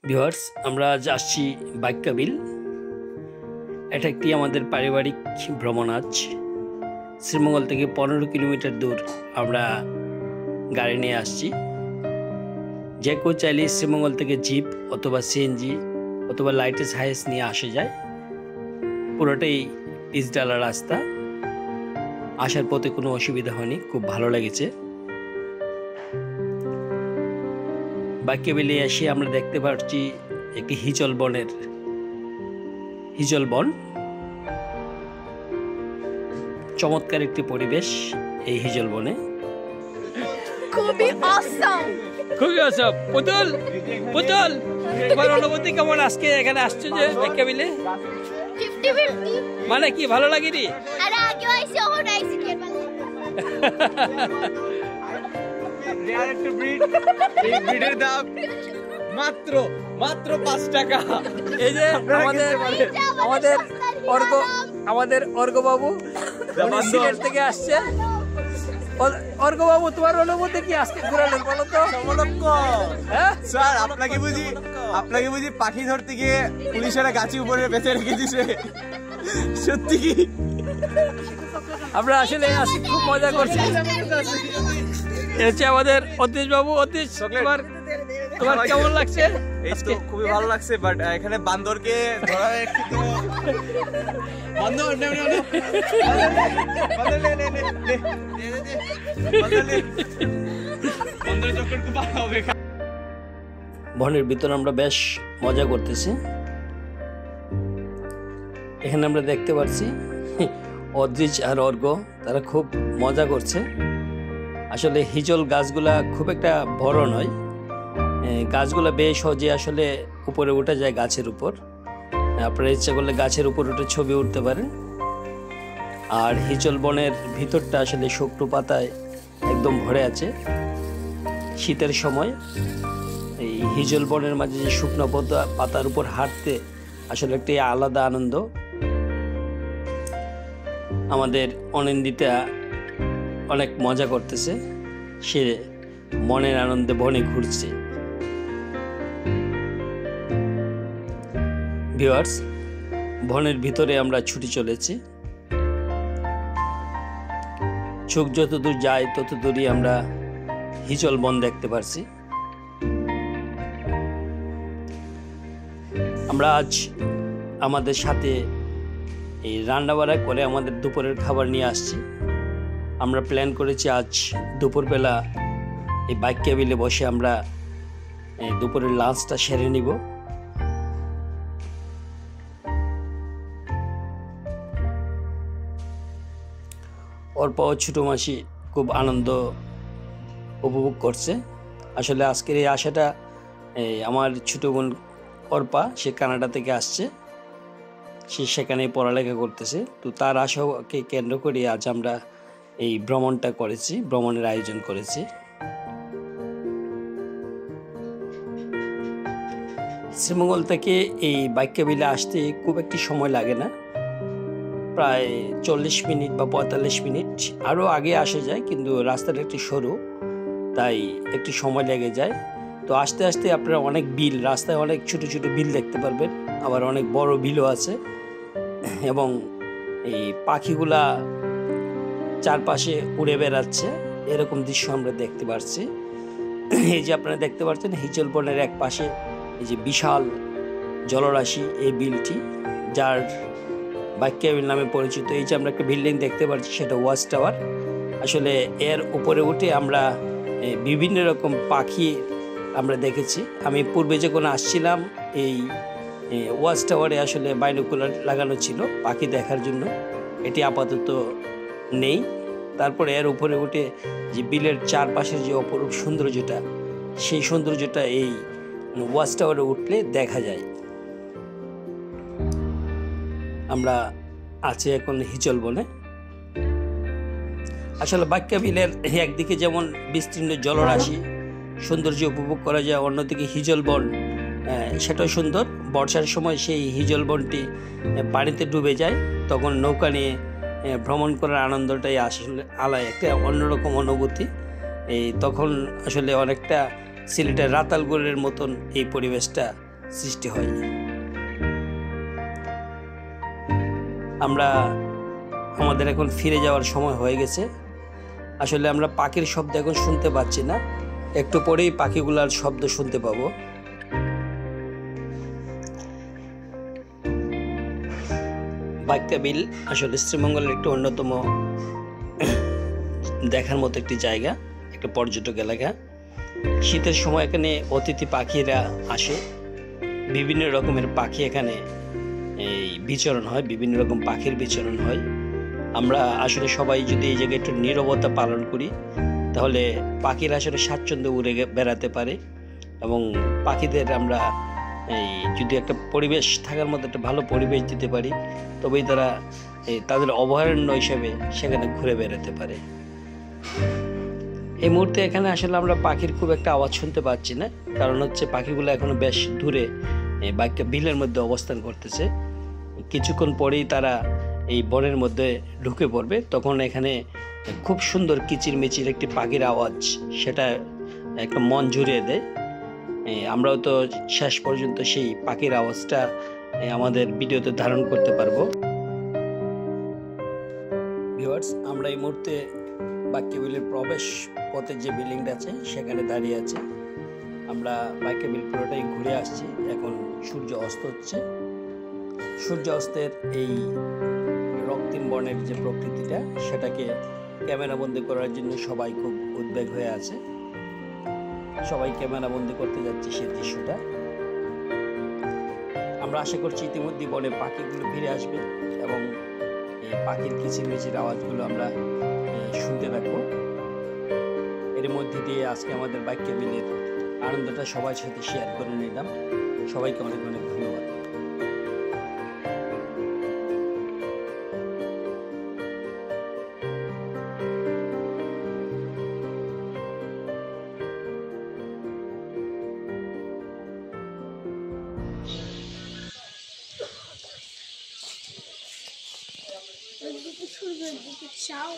Viewers, আমরা আজ আসছি বাক্যাবিল। এটা একটি আমাদের পারিবারিক ভ্রমণ। আজ শ্রীমঙ্গল থেকে 15 কিলোমিটার দূর আমরা গাড়ি নিয়ে আসছি। যে কেউ চাইলে শ্রীমঙ্গল থেকে জিপ অথবা সিএনজি অথবা লাইটেস হাইস নিয়ে আসা যায়। পুরোটাই পিচঢালা রাস্তা, আসার পথে কোনো অসুবিধা হয়নি, খুব ভালো লেগেছে। বাক্যাবিলে এসে আমরা দেখতে পাচ্ছি একটি হিজল বন। চমৎকার একটি পরিবেশ এই হিজল বনে। খুবই অসম। পুতুল তোমার অনুভূতি কেমন আজকে এখানে আসছো যে বাক্যাবিলে? 50-50 মানে কি ভালো লাগেনি? আরে আগে আইছি ওহন আইছি কে ভালো একটা ব্রিড, এই ব্রিডের দাম মাত্র 5 টাকা। এই যে আমাদের অর্ঘ বাবু সিলেট থেকে আসছে। অর্ঘ বাবু, তোমার অনুভূতি কি আজকে ঘুরালেন বলো তো? স্যার, আপনাকে বুঝি পাখি ধরতে গিয়ে পুলিশেরা গাছের উপরে বেঁধে রেখে দিছে? সত্যি কি? আমরা আসলে আজকে খুব মজা করছি। হচ্ছে আমাদের অতীশ বাবু। অতীশ, তোমার কেমন লাগছে? এই তো খুবই ভালো লাগছে, বাট এখানে বান্দরকে ধরা একটু বনের ভিতরে আমরা বেশ মজা করতেছি। এখানে আমরা দেখতে পাচ্ছি অদ্রিজ আর অর্ঘ, তারা খুব মজা করছে। আসলে হিজল গাছগুলা খুব একটা বড় নয়, গাছগুলা বেশ সহজে আসলে উপরে উঠে যায় গাছের উপর। আপনারা ইচ্ছা করলে গাছের উপর উঠে ছবি উঠতে পারেন। আর হিজল বনের ভিতরটা আসলে শুকনো পাতায় একদম ভরে আছে। শীতের সময় এই হিজল বনের মাঝে যে শুকনো পাতার উপর হাঁটতে আসলে একটি আলাদা আনন্দ। আমাদের অনিন্দিতা অনেক মজা করতেছে, সে মনের আনন্দে বনে ঘুরছে। ভিউয়ার্স, বনের ভিতরে আমরা ছুটে চলেছি। চোখ যতদূর যায় ততদূরই আমরা হিজল বন দেখতে পারছি। আমরা আজ আমাদের সাথে এই রান্নাবাড়া করে আমাদের দুপুরের খাবার নিয়ে আসছি। আমরা প্ল্যান করেছি আজ দুপুরবেলা এই বাক্যাবিলে বসে আমরা দুপুরের লাঞ্চটা সেরে নিব। অর্পা ও ছোটো মাসি খুব আনন্দ উপভোগ করছে। আসলে আজকের এই আশাটা আমার ছোটো বোন অর্পা, সে কানাডা থেকে আসছে, সে সেখানে পড়ালেখা করতেছে। তো তার আশাকে কেন্দ্র করে আজ আমরা এই ভ্রমণের আয়োজন করেছি। শ্রীমঙ্গল থেকে এই বাক্যাবিলে আসতে খুব একটি সময় লাগে না, প্রায় 40 মিনিট বা 45 মিনিট। আরও আগে আসা যায়, কিন্তু রাস্তাটা একটু সরু, তাই একটু সময় লেগে যায়। তো আস্তে আস্তে আপনারা অনেক বিল, রাস্তায় অনেক ছোটো ছোটো বিল দেখতে পারবেন, আবার অনেক বড় বিলও আছে। এবং এই পাখিগুলা চারপাশে উড়ে বেড়াচ্ছে, এরকম দৃশ্য আমরা দেখতে পাচ্ছি। এই যে আপনারা দেখতে পাচ্ছেন হিজল বনের এক পাশে এই যে বিশাল জলরাশি, এই বিলটি যার বাক্যাবিল নামে পরিচিত। এই যে আমরা একটা বিল্ডিং দেখতে পাচ্ছি, সেটা ওয়াচ টাওয়ার। আসলে এর উপরে উঠে আমরা বিভিন্ন রকম পাখি আমরা দেখেছি। আমি পূর্বে যখন আসছিলাম এই ওয়াচ টাওয়ারে আসলে বাইনোকুলার লাগানো ছিল পাখি দেখার জন্য, এটি আপাতত নেই। তারপরে এর উপরে উঠে যে বিলের চারপাশের যে অপরূপ সৌন্দর্যটা, সেই সৌন্দর্যটা এই ওয়াচ টাওয়ারে উঠলে দেখা যায়। আমরা আছি এখন হিজল বনে। আসলে বাক্যাবিলের একদিকে যেমন বিস্তীর্ণ জলরাশি সৌন্দর্য উপভোগ করা যায়, অন্যদিকে হিজল বন সেটাও সুন্দর। বর্ষার সময় সেই হিজল বনটি পানিতে ডুবে যায়, তখন নৌকা নিয়ে ভ্রমণ করার আনন্দটাই আসলে একটা অন্যরকম অনুভূতি। তখন আসলে অনেকটা সিলেটের রাতালগড়ের মতন এই পরিবেশটা সৃষ্টি হয়। আমরা আমাদের এখন ফিরে যাওয়ার সময় হয়ে গেছে। আসলে আমরা পাখির শব্দ এখন শুনতে পাচ্ছি না, একটু পরেই পাখিগুলার শব্দ শুনতে পাবো। বাইক্কা বিল আসলে শ্রীমঙ্গলের একটি অন্যতম দেখার মতো একটি জায়গা, একটা পর্যটক এলাকা। শীতের সময় এখানে অতিথি পাখিরা আসে, বিভিন্ন রকমের পাখি এখানে এই বিচরণ হয়, বিভিন্ন রকম পাখির বিচরণ হয়। আমরা আসলে সবাই যদি এই জায়গায় একটু নীরবতা পালন করি তাহলে পাখিরা আসলে স্বাচ্ছন্দ্যে উড়ে বেড়াতে পারে এবং পাখিদের আমরা এই যদি একটা পরিবেশ থাকার মতো একটা ভালো পরিবেশ দিতে পারি তবেই তারা তাদের অভয়ারণ্য হিসেবে সেখানে ঘুরে বেড়াতে পারে। এই মুহূর্তে এখানে আসলে আমরা পাখির খুব একটা আওয়াজ শুনতে পাচ্ছি না, কারণ হচ্ছে পাখিগুলো এখনো বেশ দূরে বাইক্কা বিলের মধ্যে অবস্থান করতেছে। কিছুক্ষণ পরেই তারা এই বনের মধ্যে ঢুকে পড়বে, তখন এখানে খুব সুন্দর কিচিরমিচির একটি পাখির আওয়াজ, সেটা একটা মন জুড়িয়ে দেয়। আমরাও তো শেষ পর্যন্ত সেই পাখির আওয়াজটা আমাদের ভিডিওতে ধারণ করতে পারবো। ভিউয়ার্স, আমরা এই মুহূর্তে বাইক্কা বিলের প্রবেশ পথে যে বিল্ডিংটা আছে সেখানে দাঁড়িয়ে আছি। আমরা বাইক্কা বিল পুরোটাই ঘুরে আসছি। এখন সূর্য অস্ত হচ্ছে। সূর্য অস্তের এই রক্তিম বর্ণের যে প্রকৃতিটা সেটাকে ক্যামেরাবন্দি করার জন্য সবাই খুব উদ্বেগ হয়ে আছে। সবাই ক্যামেরাবন্দি করতে যাচ্ছে সেই দৃশ্যটা। আমরা আশা করছি ইতিমধ্যে বনে পাখিগুলো ফিরে আসবে এবং এই পাখির কিচিরমিচির আওয়াজগুলো আমরা শুনতে থাকবো। এর মধ্যে দিয়ে আজকে আমাদের বাইক্কা বিলের আনন্দটা সবার সাথে শেয়ার করে নিলাম। সবাইকে অনেক অনেক ধন্যবাদ। Ciao.